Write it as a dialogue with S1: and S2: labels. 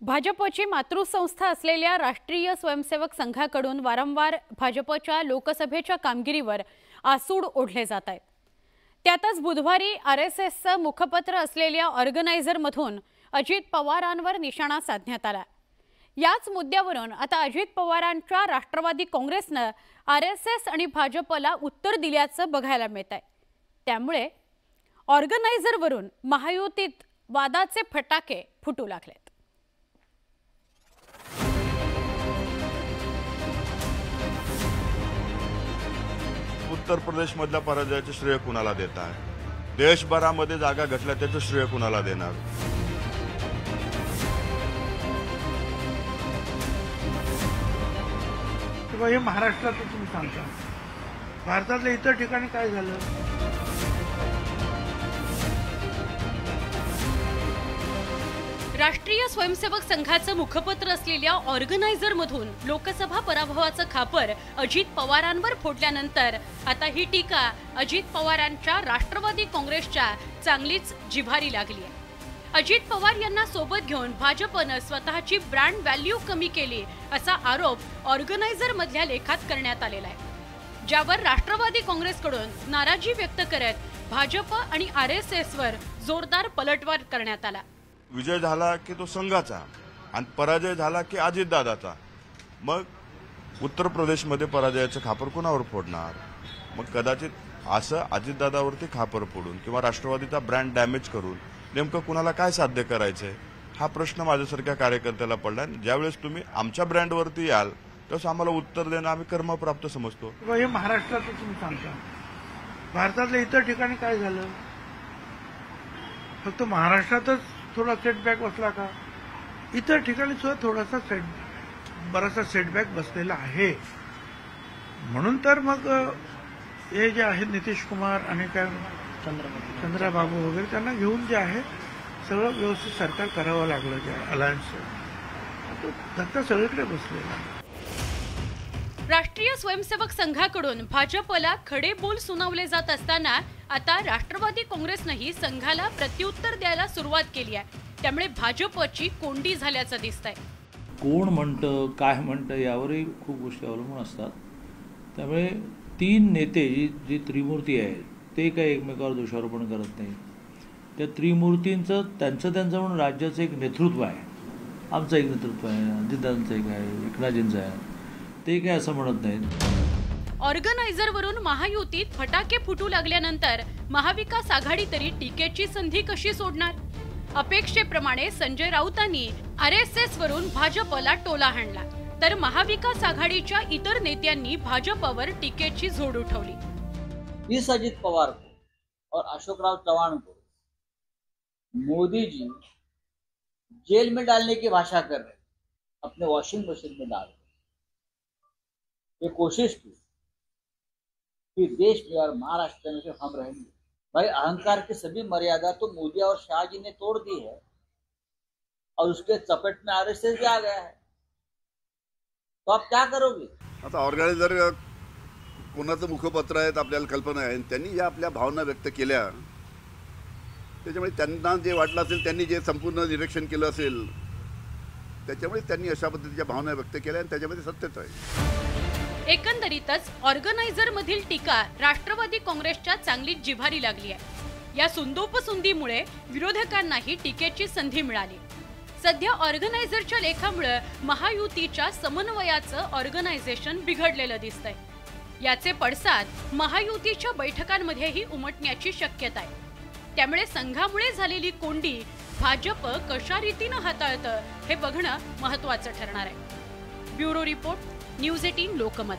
S1: भाजपची मातृसंस्था असलेल्या राष्ट्रीय स्वयंसेवक संघाकडून वारंवार भाजपच्या लोकसभेच्या कामगिरीवर आसूड ओढले जात आहेत। त्यातच बुधवारी आरएसएसचं मुखपत्र असलेल्या ऑर्गनायझरमधून अजित पवारांवर निशाणा साधण्यात आला। याच मुद्द्यावरून आता अजित पवारांच्या राष्ट्रवादी काँग्रेसने आरएसएस आणि भाजपला उत्तर दिल्याचं बघायला मिळतंय। त्यामुळे ऑर्गनायझरवरून महायुतीत वादाचे फटाके फुटू लागलेत।
S2: उत्तर प्रदेश मधल्या पराजयाचे श्रेय कुणाला देत आहे? देशभरामध्ये जागा घटल्या त्याचं श्रेय कुणाला देणार?
S3: किंवा हे महाराष्ट्राचं तुम्ही सांगता, भारतातल्या इतर ठिकाणी काय झालं?
S1: राष्ट्रीय स्वयंसेवक संघाचं मुखपत्र असलेल्या ऑर्गनायझरमधून लोकसभा पराभवाचं खापर अजित पवारांवर फोडल्यानंतर आता ही टीका अजित पवारांच्या राष्ट्रवादी काँग्रेसच्या चांगलीच जिव्हारी लागली आहे। अजित पवार यांना सोबत घेऊन भाजपने स्वतःची ब्रँड व्हॅल्यू कमी केली असा आरोप ऑर्गनायझर मधल्या लेखात करण्यात आलेला आहे, ज्यावर राष्ट्रवादी काँग्रेसकडून नाराजी व्यक्त करत भाजप आणि आरएसएसवर जोरदार पलटवार करण्यात आला।
S2: विजय झाला की तो संघाचा आणि पराजय झाला की अजितदादाचा। मग उत्तर प्रदेशमध्ये पराजयाचं खापर कुणावर फोडणार? मग कदाचित असं अजितदादावरती खापर फोडून किंवा राष्ट्रवादीचा ब्रँड डॅमेज करून नेमकं कुणाला काय साध्य करायचंय हा प्रश्न माझ्यासारख्या कार्यकर्त्याला पडला। ज्यावेळेस तुम्ही आमच्या ब्रँडवरती याल तेव्हा आम्हाला उत्तर देणं आम्ही कर्मप्राप्त समजतो।
S3: हे महाराष्ट्राचं तुम्ही सांगता, भारतातल्या इतर ठिकाणी काय झालं? फक्त महाराष्ट्रातच थोडा सेटबॅक बसला का? इतर ठिकाणी सुद्धा बराचसा सेटबॅक बसलेला आहे। म्हणून तर मग हे जे आहेत नितीश कुमार आणि काय चंद्राबाबू वगैरे त्यांना घेऊन जे आहे सगळं व्यवस्थित सरकार करावं लागलं। जे अलायन्स धक्का सगळीकडे बसलेला।
S1: राष्ट्रीय स्वयंसेवक संघाकडून भाजपला खडे बोल सुनावले जात असताना आता राष्ट्रवादी काँग्रेसनेही संघाला प्रत्युत्तर द्यायला सुरुवात केली आहे। त्यामुळे भाजपची कोंडी झाल्याचं दिसतंय।
S4: कोण म्हणतं काय म्हणतं यावरही खूप गोष्टी अवलंबून असतात। त्यामुळे तीन नेते जी त्रिमूर्ती आहे ते काही एकमेकावर दोषारोपण करत नाही। त्या त्रिमूर्तींचं त्यांचं म्हणून राज्याचं एक नेतृत्व आहे, आमचं एक नेतृत्व आहे, अजितदादांचं एक आहे, एकनाथजींचं आहे, ते काय असं म्हणत नाहीत।
S1: ऑर्गनायझरवरून महायुतीत फटाके फुटू लागल्यानंतर महाविकास आघाडी तरी टीकेची संधी कशी सोडणार? अपेक्षेप्रमाणे संजय राऊतांनी आरएसएस वरून भाजपला टोला हाणला, तर महाविकास आघाडीच्या इतर नेत्यांनी भाजपवर टीकेची झोड उठवली।
S5: इस अजित पवार को और अशोकराव चव्हाण को मोदी जी जेल में डालने की भाषा कर रहे, अपने वॉशिंग मशीन में डाल ये कोशिश की कि देश में और महाराष्ट्र में सिर्फ हम रहेंगे। भाई अहंकार की सभी मर्यादा तो मोदी और शाह जी ने तोड़ दी है और उसके चपेट में आरएसएस भी आ गया है, तो आप क्या करोगे?
S6: आता ऑर्गनायझर कोणाचं मुखपत्र आहे आपल्याला कल्पना आहे। त्यांनी या आपल्या भावना व्यक्त केल्या, त्याच्यामुळे त्यांना जे वाटलं असेल, त्यांनी जे संपूर्ण निरीक्षण केलं असेल, त्याच्यामुळे त्यांनी अशा पद्धतीच्या भावना व्यक्त केल्या आणि त्याच्यामध्ये सत्यता आहे।
S1: एकंदरीतच ऑर्गनायझर मधील टीका राष्ट्रवादी काँग्रेसच्या चांगलीच जिव्हारी लागली आहे। या सुंदोपसुंदीमुळे विरोधकांनाही टीकेची संधी मिळाली। सध्या ऑर्गनायझरच्या लेखामुळे महायुतीच्या समन्वयाचं ऑर्गनायझेशन बिघडलेलं दिसतंय। याचे पडसाद महायुतीच्या बैठकांमध्येही उमटण्याची शक्यता आहे। त्यामुळे संघामुळे झालेली कोंडी भाजप कशा रीतीने हाताळतं हे बघणं महत्त्वाचं ठरणार आहे। Bureau report, news 18 Lokmat.